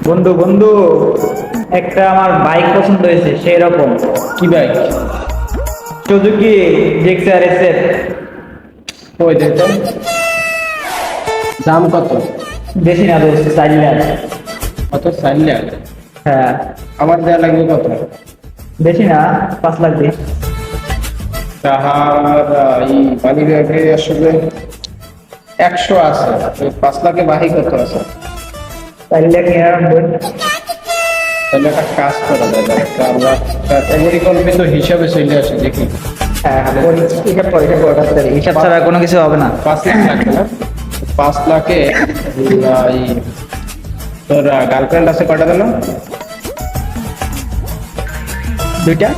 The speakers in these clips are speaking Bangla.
বন্ধু বন্ধু, একটা আমার বাইক পছন্দ হয়েছে সেই রকম। কি বাইক? Suzuki Gixxer SF. ওই দেখো, দাম কত? বেশি না দোস্ত, 4 লাখ। কত? 4 লাখ? হ্যাঁ, আমার দেওয়া লাগবে কত? বেশি না, 5 লাখ দিই। তাহার এই মানি ব্যাগে আসলে 100 আছে, ওই 5 লাখে বাহি কত আছে? 4 লাখ 99। তাহলে একটা কাজ করা যায়, একটা আমরা পরিকল্পিত হিসাবে চলে আসি দেখি। হ্যাঁ হ্যাঁ, হিসাব করে তাড়াতাড়ি। হিসাব ছাড়া কোনো কিছু হবে না। 5 লাখ লাগবে না? 5 লাখে এই তোর গার্লফ্রেন্ড আছে কটা দিল? দুইটা।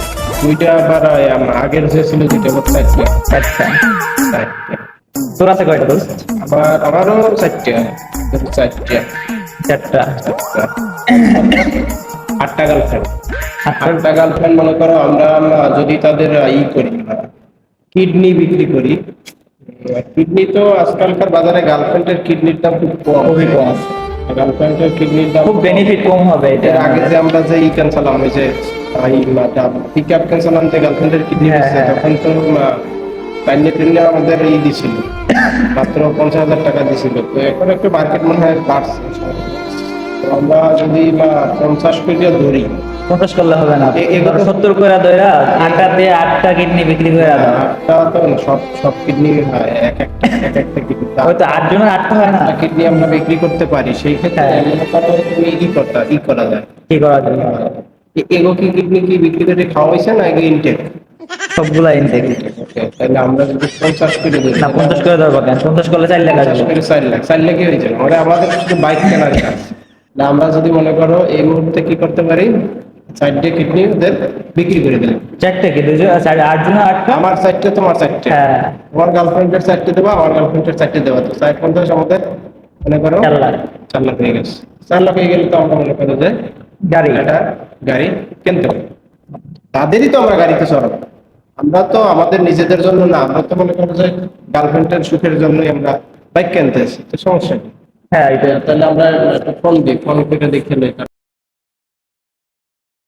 দুইটা, আবার আগের যে ছিল দুইটা, করতে আচ্ছা, তোর আছে কয়টা দোস্ত? আমারও 4টে। 4টে। 4টা। 8টা গার্লফ্রেন্ড। 8টা গার্লফ্রেন্ড মনে করো, আমরা যদি তাদের করি, কিডনি বিক্রি করি। কিডনি তো আজকালকার বাজারে গার্লফ্রেন্ডের কিডনির দাম খুব কম। খুবই কম আছে। গার্লফ্রেন্ডের কিডনির দাম খুব বেনিফিট কম হবে এটা। এর আগে যে আমরা যে ক্যান্সালাম, ওই যে পিক আপ ক্যান্সালাম, যে গার্লফ্রেন্ডের কিডনি হ্যাঁ, দিচ্ছে, হ্যাঁ। তখন তো টাইনে টেনে আমাদের দিছিল, মাত্র 50,000 টাকা দিছিল। তো এখন একটু মার্কেট মনে হয় বাড়ছে। তো আমরা যদি 50 করে ধরি, 50 করলে হবে না। এগুলো তো 70 করে দইরা 8টা দিয়ে 8টা কিডনি বিক্রি করে দাও। আটটা তো সব সব কিডনি হয়, এক একটা কিডনি, হয়তো 8 জনের 8টা হয় না। কিডনি আমরা বিক্রি করতে পারি। সেই ক্ষেত্রে হ্যাঁ। মনে করো তুমি করা যায়। কি করা যায়? এগো কি কিডনি কি বিক্রি করে খাওয়া হয়েছে না এগো ইনটেক? সবগুলা ইনটেক। তাহলে আমরা যদি 50 করে দিই, না, 50 করে দরকার নেই। 50 করলে 4 লাখ 50 আসবে। করে 4 লাখ, 4 লাখই হয়ে যাবে। মানে আমাদের শুধু বাইক কেনার কাজ না, আমরা যদি মনে করো এই মুহূর্তে কি করতে পারি, 4টে কিডনি ওদের বিক্রি করে দিলাম। 4টা কি 8 জনের 8টা। আমার 4টে, তোমার 4টে, হ্যাঁ, তোমার গার্লফ্রেন্ডের 4টে দেবা, আমার গার্লফ্রেন্ডের 4টে দেবা, তো 4 50 আমাদের মনে করো 4 লাখ। 4 লাখ হয়ে গেছে। 4 লাখ হয়ে গেলে তো আমরা মনে করো যে গাড়ি। একটা গাড়ি কিনতে পারি। তাদেরই তো আমরা গাড়িতে চড়াবো। আমরা তো আমাদের নিজেদের জন্য না, আমরা তো মনে করো যে গার্লফ্রেন্ডের সুখের জন্যই আমরা বাইক কিনতে এসেছি, তো সমস্যা নেই। হ্যাঁ, এটা তাহলে আমরা একটা ফোন দিই, ফোন করে দেখে নেই।